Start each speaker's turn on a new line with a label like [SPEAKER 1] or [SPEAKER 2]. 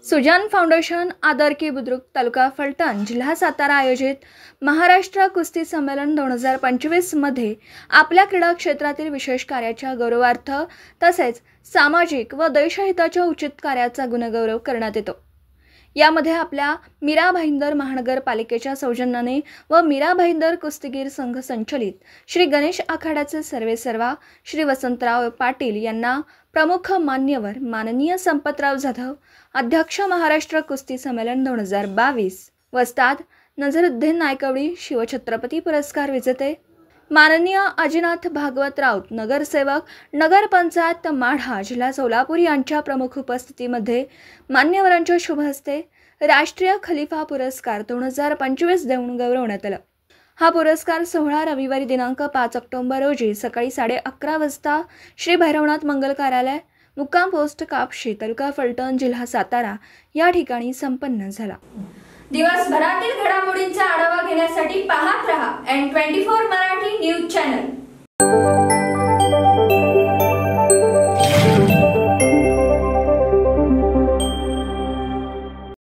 [SPEAKER 1] Sujan foundation आदर की बुद्रुक तालुका फलटण जिल्हा सातारा आयोजित महाराष्ट्र कुस्ती संमेलन 2025 मध्ये आपल्या क्रीडा क्षेत्रातील विशेष कार्याच्या गौरवार्थ तसेच सामाजिक व देशहिताच्या उचित कार्याचा गुणगौरव करण्यात येतो। यामध्ये आपल्या मीरा भाईंदर महानगरपालिकेच्या सौजन्याने व मीरा भाईंदर कुस्तीगीर संघ संचलित श्री गणेश आखाड्याचे सर्वेसर्वा श्री वसंतराव पाटील यांना प्रमुख मान्यवर माननीय संपतराव जाधव अध्यक्ष महाराष्ट्र कुस्ती संमेलन 2022 वस्ताद नझरुद्दीन नायकवडी शिवछत्रपती पुरस्कार विजेते माननीय अजिनाथ भागवत राऊत नगरसेवक नगर पंचायत माढा जिल्हा सोलापूर यांच्या प्रमुख उपस्थितीमध्ये मान्यवरांच्या शुभ हस्ते राष्ट्रीय खलिफा पुरस्कार 2025 देऊन गौरवण्यात आला। हा पुरस्कार सोहळा रविवारी दिनांक 5 ऑक्टोबर रोजी सकाळी 11:30 वाजता श्री भैरवनाथ मंगल कार्यालय मुक्काम पोस्ट कापशी तालुका फलटण जिल्हा सातारा या ठिकाणी संपन्न झाला।
[SPEAKER 2] दिवसभरातील घडामोडींचा आढावा घेण्यासाठी पाहत रहा N24 मराठी न्यूज चॅनल।